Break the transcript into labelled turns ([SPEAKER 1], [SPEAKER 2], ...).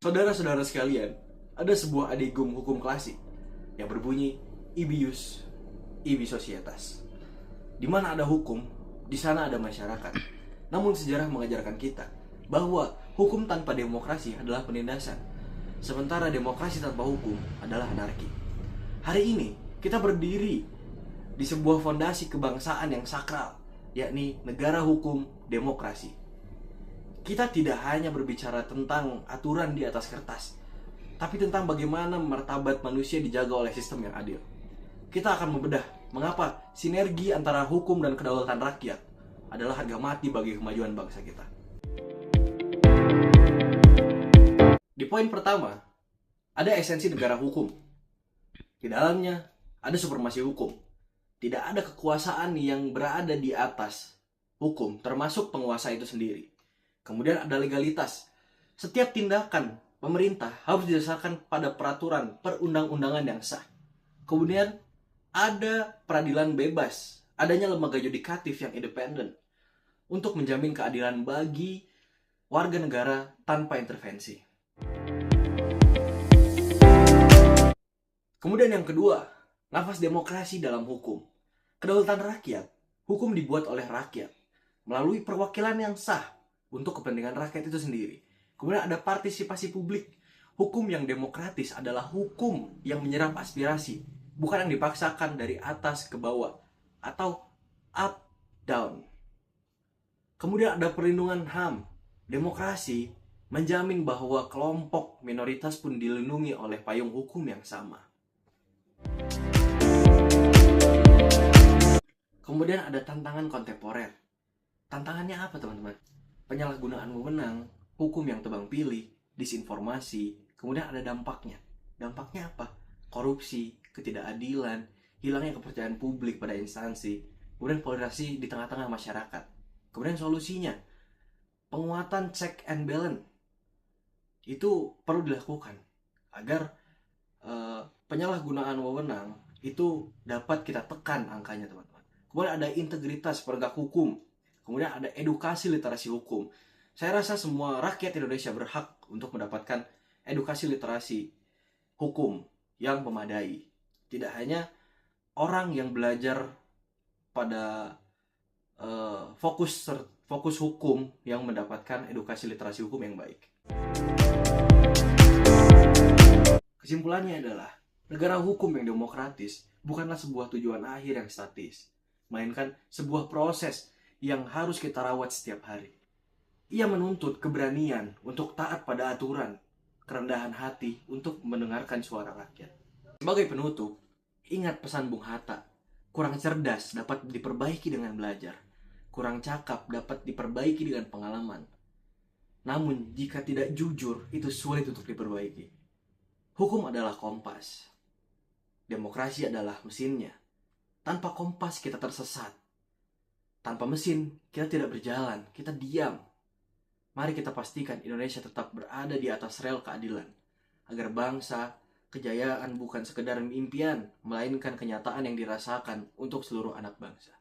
[SPEAKER 1] Saudara-saudara sekalian, ada sebuah adigum hukum klasik yang berbunyi Ibius Ibi Societas. Di mana ada hukum, di sana ada masyarakat. Namun sejarah mengajarkan kita bahwa hukum tanpa demokrasi adalah penindasan, sementara demokrasi tanpa hukum adalah anarki. Hari ini kita berdiri di sebuah fondasi kebangsaan yang sakral, yakni negara hukum demokrasi. Kita tidak hanya berbicara tentang aturan di atas kertas, tapi tentang bagaimana martabat manusia dijaga oleh sistem yang adil. Kita akan membedah mengapa sinergi antara hukum dan kedaulatan rakyat adalah harga mati bagi kemajuan bangsa kita. Di poin pertama, ada esensi negara hukum. Di dalamnya ada supremasi hukum. Tidak ada kekuasaan yang berada di atas hukum, termasuk penguasa itu sendiri. Kemudian ada legalitas. Setiap tindakan pemerintah harus didasarkan pada peraturan perundang-undangan yang sah. Kemudian ada peradilan bebas. Adanya lembaga yudikatif yang independen untuk menjamin keadilan bagi warga negara tanpa intervensi. Kemudian yang kedua, nafas demokrasi dalam hukum. Kedaulatan rakyat. Hukum dibuat oleh rakyat melalui perwakilan yang sah untuk kepentingan rakyat itu sendiri. Kemudian ada partisipasi publik. Hukum yang demokratis adalah hukum yang menyerap aspirasi, bukan yang dipaksakan dari atas ke bawah atau up down. Kemudian ada perlindungan HAM. Demokrasi menjamin bahwa kelompok minoritas pun dilindungi oleh payung hukum yang sama. Kemudian ada tantangan kontemporer. Tantangannya apa, teman-teman? Penyalahgunaan wewenang, hukum yang tebang pilih, disinformasi, kemudian ada dampaknya. Dampaknya apa? Korupsi, ketidakadilan, hilangnya kepercayaan publik pada instansi, kemudian polarisasi di tengah-tengah masyarakat. Kemudian solusinya, penguatan check and balance. Itu perlu dilakukan agar penyalahgunaan wewenang itu dapat kita tekan angkanya, teman-teman. Kemudian ada integritas penegak hukum. Kemudian ada edukasi literasi hukum. Saya rasa semua rakyat Indonesia berhak untuk mendapatkan edukasi literasi hukum yang memadai. Tidak hanya orang yang belajar pada fokus hukum yang mendapatkan edukasi literasi hukum yang baik. Kesimpulannya adalah, negara hukum yang demokratis bukanlah sebuah tujuan akhir yang statis, melainkan sebuah proses yang harus kita rawat setiap hari. Ia menuntut keberanian untuk taat pada aturan, kerendahan hati untuk mendengarkan suara rakyat. Sebagai penutup, ingat pesan Bung Hatta, kurang cerdas dapat diperbaiki dengan belajar, kurang cakap dapat diperbaiki dengan pengalaman. Namun, jika tidak jujur, itu sulit untuk diperbaiki. Hukum adalah kompas. Demokrasi adalah mesinnya. Tanpa kompas kita tersesat. Tanpa mesin, kita tidak berjalan, kita diam. Mari kita pastikan Indonesia tetap berada di atas rel keadilan, agar bangsa, kejayaan bukan sekedar impian, melainkan kenyataan yang dirasakan untuk seluruh anak bangsa.